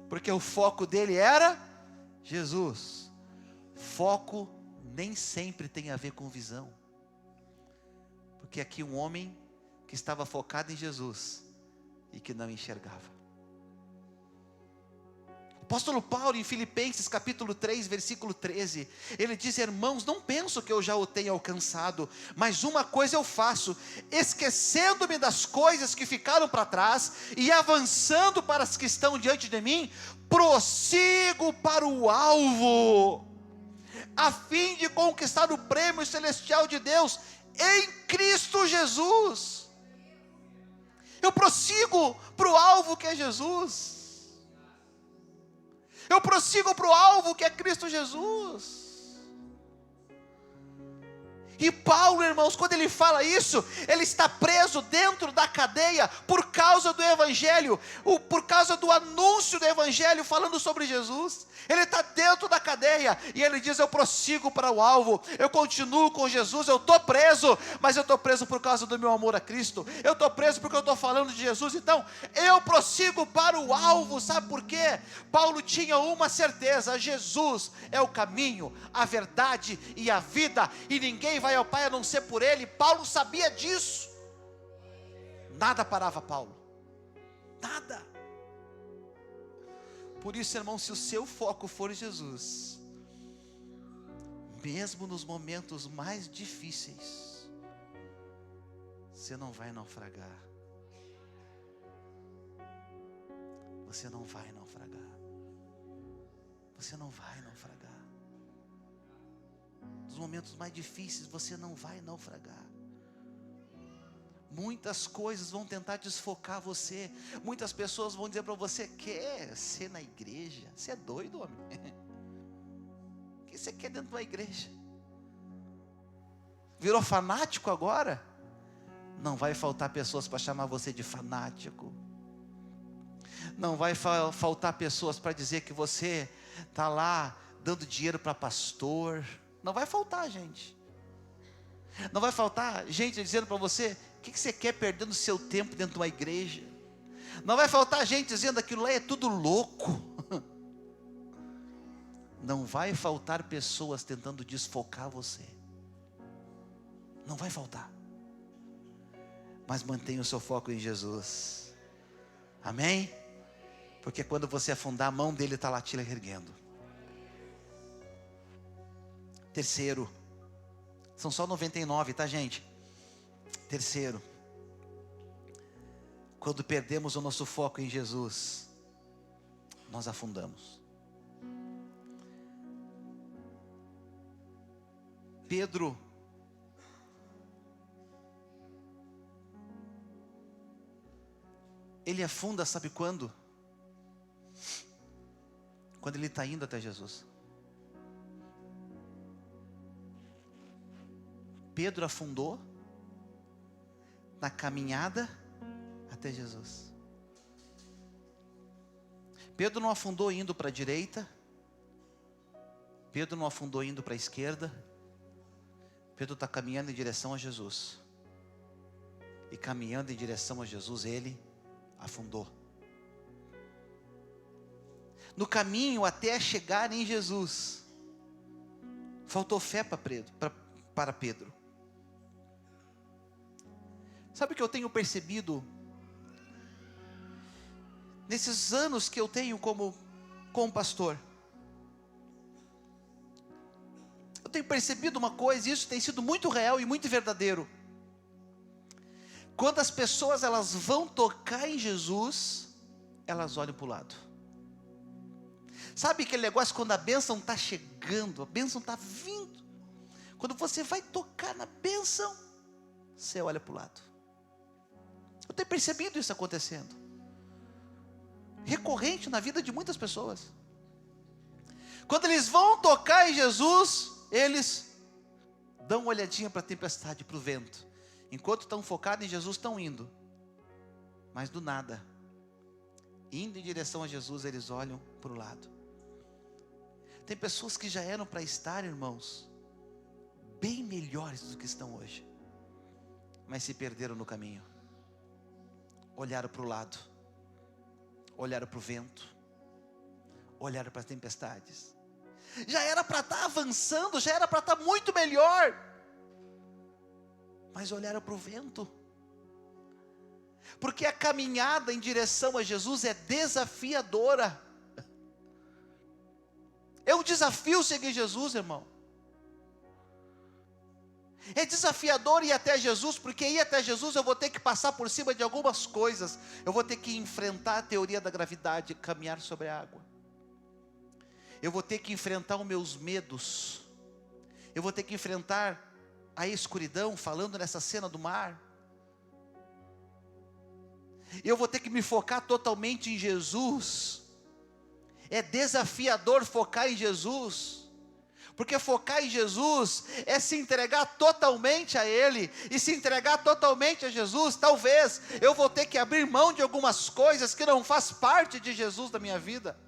Porque o foco dele era Jesus. Foco nem sempre tem a ver com visão. Porque aqui um homem que estava focado em Jesus e que não enxergava. O apóstolo Paulo, em Filipenses capítulo 3, versículo 13, ele diz: irmãos, não penso que eu já o tenha alcançado, mas uma coisa eu faço, esquecendo-me das coisas que ficaram para trás, e avançando para as que estão diante de mim, prossigo para o alvo, a fim de conquistar o prêmio celestial de Deus, em Cristo Jesus. Eu prossigo para o alvo que é Jesus. Eu prossigo para o alvo que é Cristo Jesus. E Paulo, irmãos, quando ele fala isso, ele está preso dentro da cadeia por causa do Evangelho, por causa do anúncio do Evangelho falando sobre Jesus. Ele está dentro da cadeia e ele diz: eu prossigo para o alvo, eu continuo com Jesus. Eu estou preso, mas eu estou preso por causa do meu amor a Cristo. Eu estou preso porque eu estou falando de Jesus. Então eu prossigo para o alvo. Sabe por quê? Paulo tinha uma certeza: Jesus é o caminho, a verdade e a vida, e ninguém vai ao Pai a não ser por Ele. Paulo sabia disso. Nada parava Paulo, nada. Por isso, irmão, se o seu foco for Jesus, mesmo nos momentos mais difíceis, você não vai naufragar. Você não vai naufragar. Você não vai naufragar. Nos momentos mais difíceis, você não vai naufragar. Muitas coisas vão tentar desfocar você. Muitas pessoas vão dizer para você: quer ser na igreja? Você é doido, homem? O que você quer dentro da igreja? Virou fanático agora? Não vai faltar pessoas para chamar você de fanático. Não vai faltar pessoas para dizer que você está lá dando dinheiro para pastor. Não vai faltar, gente. Não vai faltar gente dizendo para você: o que você quer perdendo o seu tempo dentro de uma igreja? Não vai faltar gente dizendo: aquilo lá é tudo louco. Não vai faltar pessoas tentando desfocar você. Não vai faltar. Mas mantenha o seu foco em Jesus. Amém? Porque quando você afundar, a mão dele está lá te erguendo. Terceiro, são só 99, tá, gente? Terceiro, quando perdemos o nosso foco em Jesus, nós afundamos. Pedro, ele afunda, sabe quando? Quando ele está indo até Jesus. Pedro afundou na caminhada até Jesus. Pedro não afundou indo para a direita. Pedro não afundou indo para a esquerda. Pedro está caminhando em direção a Jesus. E caminhando em direção a Jesus, ele afundou. No caminho até chegar em Jesus, faltou fé para Pedro. Sabe o que eu tenho percebido nesses anos que eu tenho como pastor? Eu tenho percebido uma coisa, e isso tem sido muito real e muito verdadeiro. Quando as pessoas elas vão tocar em Jesus, elas olham para o lado. Sabe aquele negócio quando a bênção está chegando, a bênção está vindo, quando você vai tocar na bênção, você olha para o lado. Eu tenho percebido isso acontecendo, recorrente na vida de muitas pessoas. Quando eles vão tocar em Jesus, eles dão uma olhadinha para a tempestade, para o vento. Enquanto estão focados em Jesus, estão indo. Mas do nada, indo em direção a Jesus, eles olham para o lado. Tem pessoas que já eram para estar, irmãos, bem melhores do que estão hoje, mas se perderam no caminho. Olharam para o lado, olharam para o vento, olharam para as tempestades. Já era para estar avançando, já era para estar muito melhor, mas olharam para o vento. Porque a caminhada em direção a Jesus é desafiadora. É um desafio seguir Jesus, irmão. É desafiador ir até Jesus, porque ir até Jesus eu vou ter que passar por cima de algumas coisas. Eu vou ter que enfrentar a teoria da gravidade, caminhar sobre a água. Eu vou ter que enfrentar os meus medos. Eu vou ter que enfrentar a escuridão, falando nessa cena do mar. Eu vou ter que me focar totalmente em Jesus. É desafiador focar em Jesus, porque focar em Jesus é se entregar totalmente a Ele. E se entregar totalmente a Jesus, talvez eu vou ter que abrir mão de algumas coisas que não faz parte de Jesus da minha vida.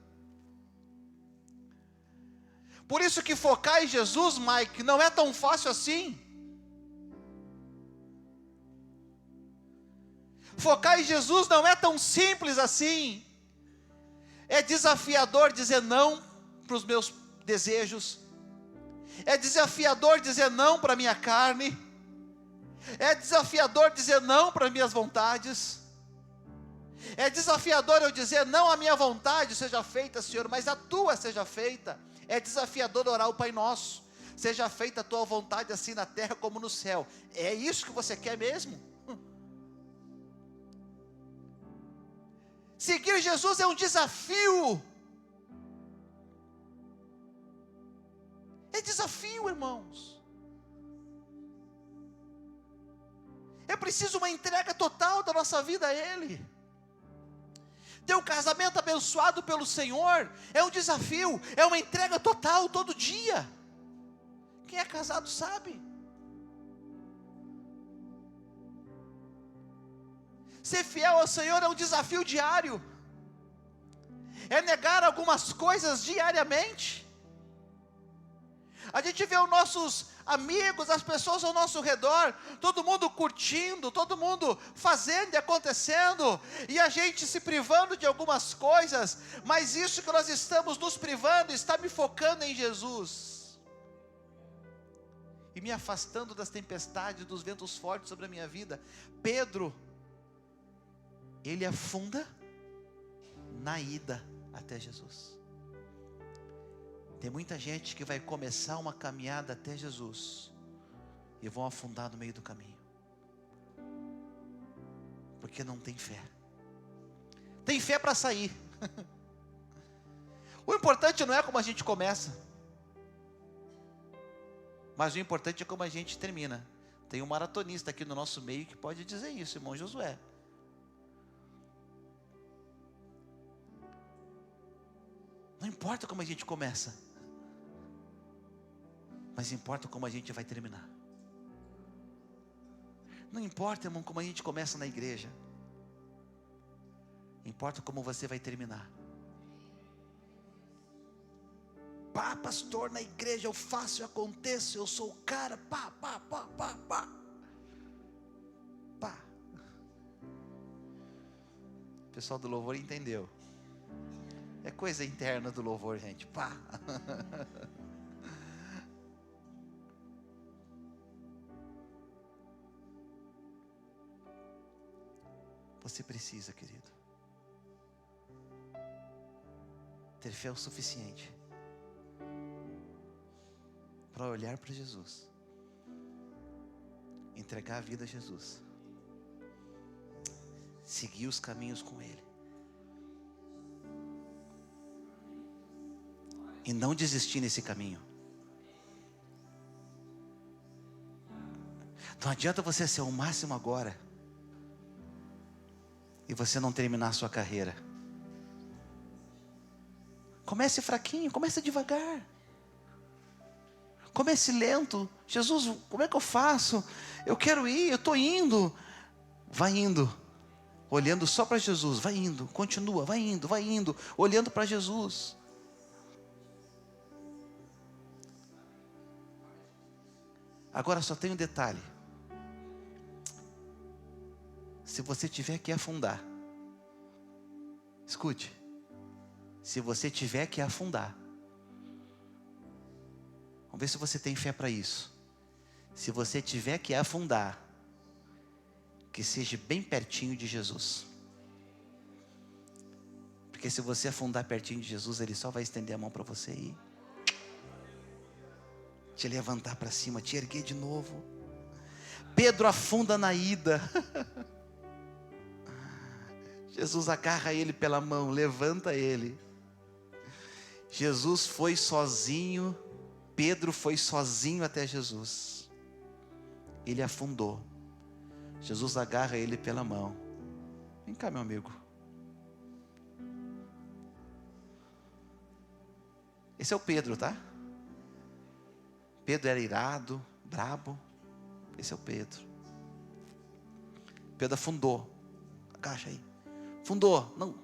Por isso que focar em Jesus, Mike, não é tão fácil assim. Focar em Jesus não é tão simples assim. É desafiador dizer não para os meus desejos. É desafiador dizer não para a minha carne. É desafiador dizer não para as minhas vontades. É desafiador eu dizer não, a minha vontade seja feita, Senhor, mas a tua seja feita. É desafiador orar o Pai Nosso: seja feita a tua vontade assim na terra como no céu. É isso que você quer mesmo? Seguir Jesus é um desafio. É desafio, irmãos. É preciso uma entrega total da nossa vida a Ele. Ter um casamento abençoado pelo Senhor é um desafio, é uma entrega total todo dia. Quem é casado sabe. Ser fiel ao Senhor é um desafio diário. É negar algumas coisas diariamente. A gente vê os nossos amigos, as pessoas ao nosso redor, todo mundo curtindo, todo mundo fazendo e acontecendo, e a gente se privando de algumas coisas, mas isso que nós estamos nos privando está me focando em Jesus, e me afastando das tempestades, dos ventos fortes sobre a minha vida. Pedro, ele afunda na ida até Jesus. Tem muita gente que vai começar uma caminhada até Jesus e vão afundar no meio do caminho, porque não tem fé. Tem fé para sair. O importante não é como a gente começa, mas o importante é como a gente termina. Tem um maratonista aqui no nosso meio que pode dizer isso, irmão Josué. Não importa como a gente começa, mas importa como a gente vai terminar. Não importa, irmão, como a gente começa na igreja, importa como você vai terminar. Pá, pastor, na igreja eu faço e aconteço, eu sou o cara, pá. O pessoal do louvor entendeu. É coisa interna do louvor, gente, pá. Você precisa, querido, ter fé o suficiente para olhar para Jesus, entregar a vida a Jesus, seguir os caminhos com Ele, e não desistir nesse caminho. Não adianta você ser o máximo agora e você não terminar a sua carreira. Comece fraquinho, comece devagar. Comece lento. Jesus, como é que eu faço? Eu quero ir, eu estou indo. Vai indo, olhando só para Jesus. Vai indo, continua, vai indo, olhando para Jesus. Agora só tem um detalhe. Se você tiver que afundar, escute, se você tiver que afundar, vamos ver se você tem fé para isso. Se você tiver que afundar, que seja bem pertinho de Jesus. Porque se você afundar pertinho de Jesus, Ele só vai estender a mão para você e te levantar para cima, te erguer de novo. Pedro afunda na ida. Jesus agarra ele pela mão, levanta ele. Jesus foi sozinho, Pedro foi sozinho até Jesus. Ele afundou. Jesus agarra ele pela mão. Vem cá, meu amigo. Esse é o Pedro, tá? Pedro era irado, brabo. Esse é o Pedro. Pedro afundou. Agacha aí. Fundou, não.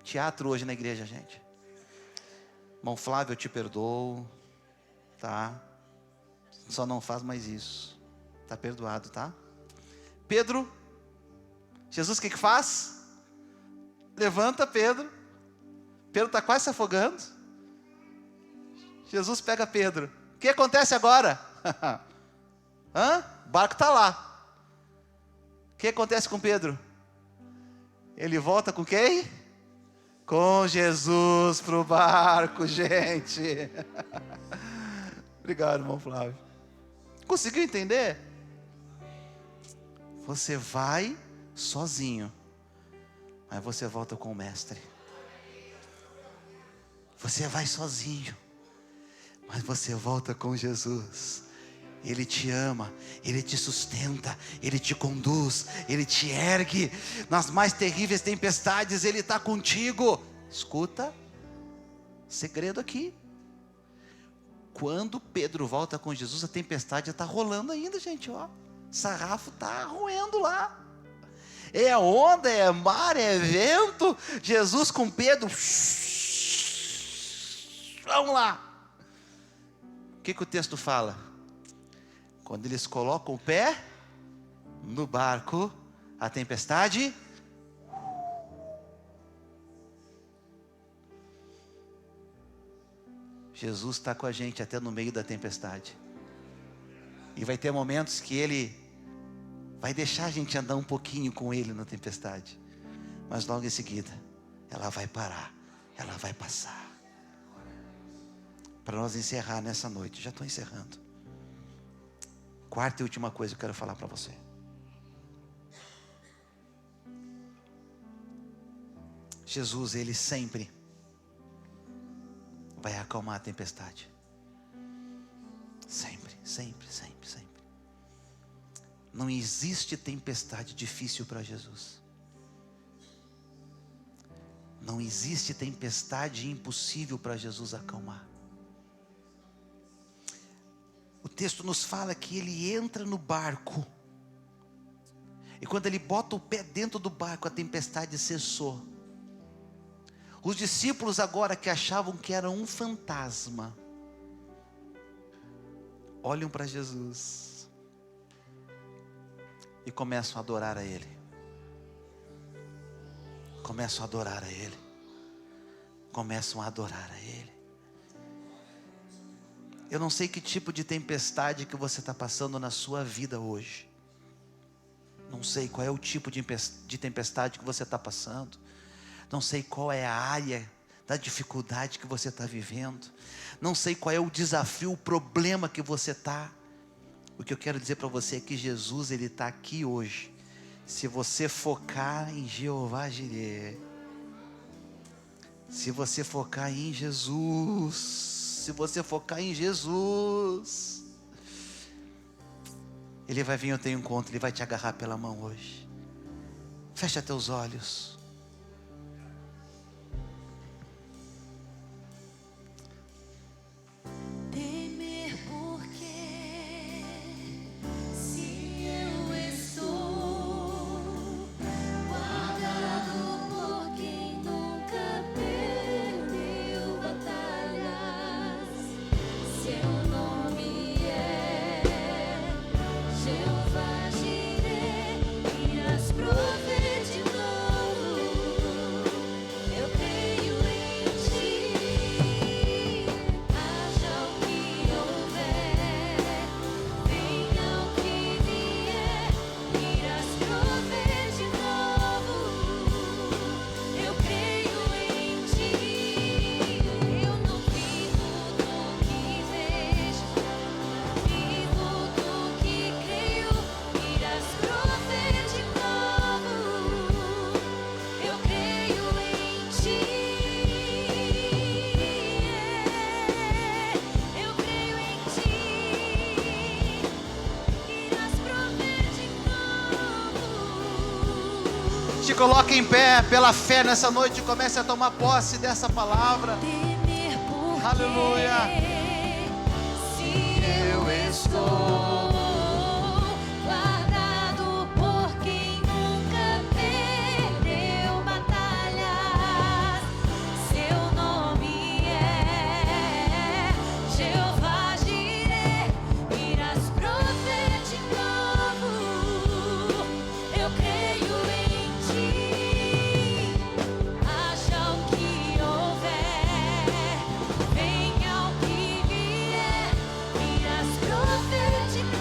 Teatro hoje na igreja, gente. Irmão Flávio, eu te perdoo, tá? Só não faz mais isso. Tá perdoado, tá? Pedro, Jesus o que faz? Levanta Pedro. Pedro está quase se afogando. Jesus pega Pedro. O que acontece agora? O barco está lá. O que acontece com Pedro? Ele volta com quem? Com Jesus para o barco, gente. Obrigado, irmão Flávio. Conseguiu entender? Você vai sozinho, mas você volta com o mestre. Você vai sozinho, mas você volta com Jesus. Ele te ama, Ele te sustenta, Ele te conduz, Ele te ergue. Nas mais terríveis tempestades, Ele está contigo. Escuta, segredo aqui. Quando Pedro volta com Jesus, a tempestade está rolando ainda, gente. Ó, sarrafo está roendo lá. É onda, é mar, é vento. Jesus com Pedro. Vamos lá. O que o texto fala? Quando eles colocam o pé no barco, a tempestade Jesus está com a gente até no meio da tempestade. E vai ter momentos que Ele vai deixar a gente andar um pouquinho com Ele na tempestade. Mas logo em seguida, ela vai parar, ela vai passar. Para nós encerrar nessa noite, já estou encerrando. Quarta e última coisa que eu quero falar para você. Jesus, Ele sempre vai acalmar a tempestade. Sempre, sempre, sempre, sempre. Não existe tempestade difícil para Jesus. Não existe tempestade impossível para Jesus acalmar. O texto nos fala que Ele entra no barco. E quando Ele bota o pé dentro do barco, a tempestade cessou. Os discípulos agora que achavam que era um fantasma, olham para Jesus e começam a adorar a Ele. Começam a adorar a Ele. Começam a adorar a Ele. Eu não sei que tipo de tempestade que você está passando na sua vida hoje. Não sei qual é o tipo de tempestade que você está passando. Não sei qual é a área da dificuldade que você está vivendo. Não sei qual é o desafio, o problema que você está. O que eu quero dizer para você é que Jesus, Ele está aqui hoje. Se você focar em Jeová Jireh, se você focar em Jesus, se você focar em Jesus, Ele vai vir ao teu encontro, Ele vai te agarrar pela mão hoje. Fecha teus olhos. Temer porque se eu estou guardado por quem nunca perdeu batalhas, seu nome é Jeová Jireh, irás prover de novo. Eu creio em ti, haja o que houver, venha o que vier, irás prover de novo. Eu creio em ti, eu não vivo do que vejo, vivo do que creio, irás prover de novo. Eu creio em ti, eu creio em ti, irás prover de novo. Se coloque em pé pela fé nessa noite e comece a tomar posse dessa palavra. Temer porque Aleluia. se eu estou guardado por quem nunca perdeu batalhas, seu nome é Jeová Jireh, irás prover de novo. Eu creio em ti, haja o que houver, venha o que vier, irás prover de novo.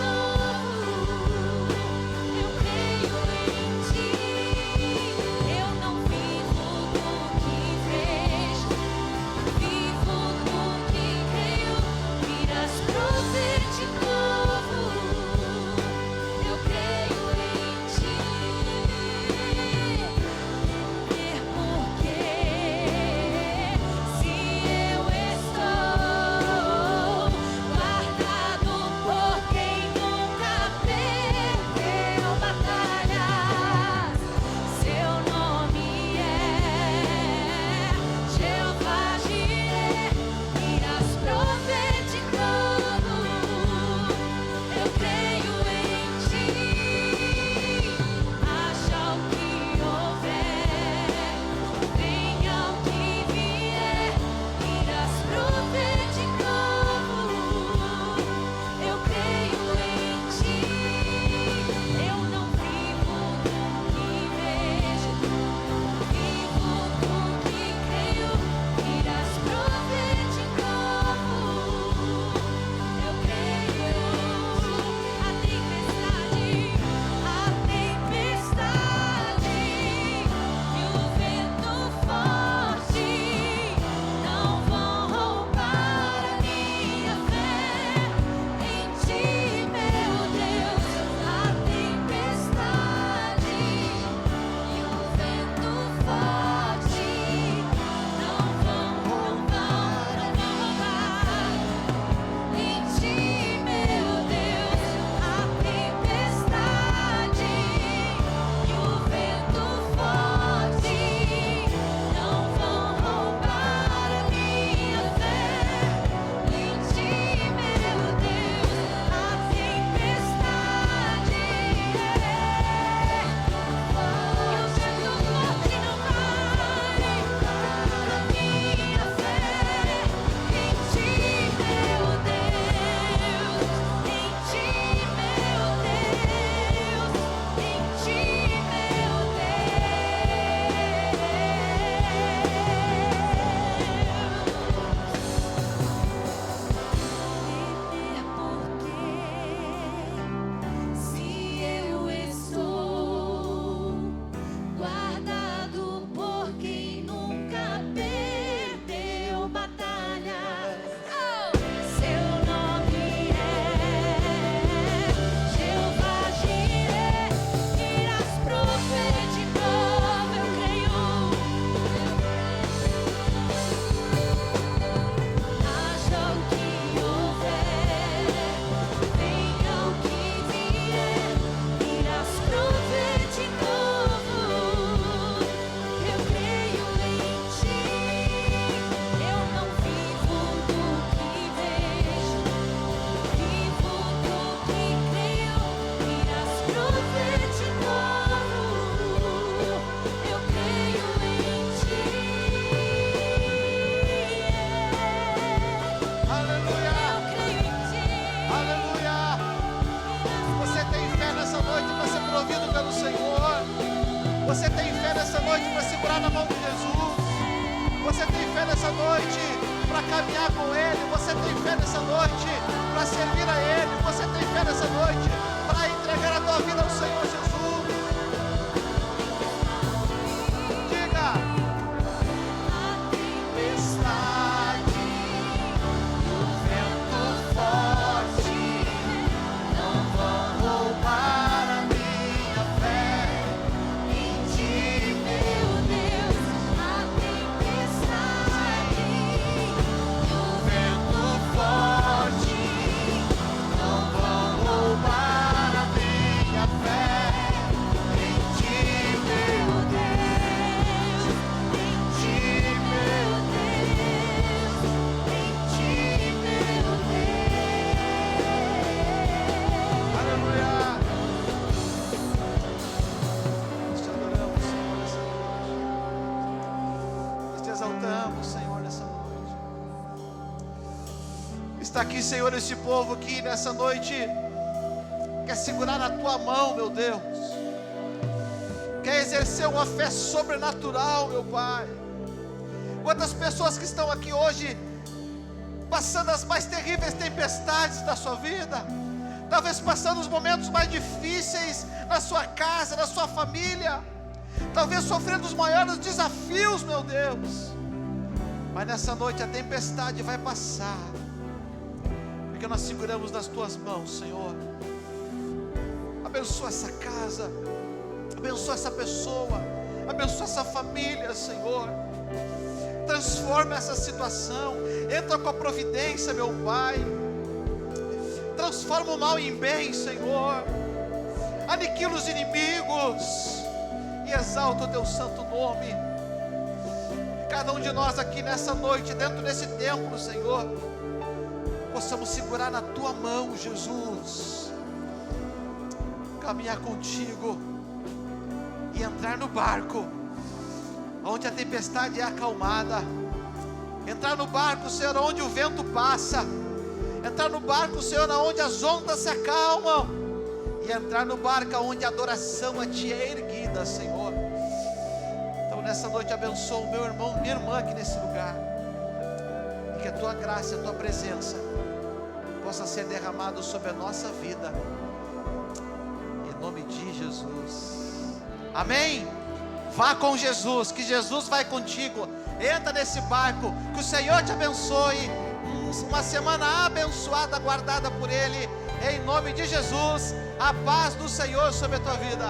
segurar na mão de Jesus? Você tem fé nessa noite para caminhar com Ele? Você tem fé nessa noite para servir a Ele? Você tem fé nessa noite para entregar a tua vida ao Senhor Jesus? Diga: a tempestade, o vento forte não vão roubar a minha fé em Ti, Meu Deus, a tempestade, o vento forte não vão roubar a minha fé em Ti, meu Deus, em Ti, meu Deus, em Ti, meu Deus. Aleluia! Nós te adoramos, Senhor, nessa noite. Nós te exaltamos, Senhor, nessa noite. Está aqui, Senhor, esse povo aqui nessa noite quer segurar na tua mão, meu Deus. Quer exercer uma fé sobrenatural, meu Pai. Quantas pessoas que estão aqui hoje passando as mais terríveis tempestades da sua vida, talvez passando os momentos mais difíceis na sua casa, na sua família, talvez sofrendo os maiores desafios, meu Deus. Mas nessa noite a tempestade vai passar, porque nós seguramos nas tuas mãos, Senhor. Abençoa essa casa, abençoa essa pessoa, abençoa essa família, Senhor. Transforma essa situação, entra com a providência, meu Pai. Transforma o mal em bem, Senhor. Aniquila os inimigos e exalta o teu santo nome. Que cada um de nós aqui nessa noite, dentro desse templo, Senhor, possamos segurar na tua mão, Jesus, caminhar contigo e entrar no barco onde a tempestade é acalmada. Entrar no barco, Senhor, onde o vento passa. Entrar no barco, Senhor, onde as ondas se acalmam. E entrar no barco onde a adoração a Ti é erguida, Senhor. Então nessa noite abençoa o meu irmão, minha irmã aqui nesse lugar. E que a Tua graça, a Tua presença possa ser derramado sobre a nossa vida. Em nome de Jesus. Amém? Vá com Jesus, que Jesus vai contigo. Entra nesse barco, que o Senhor te abençoe. Uma semana abençoada, guardada por Ele. Em nome de Jesus, a paz do Senhor sobre a tua vida.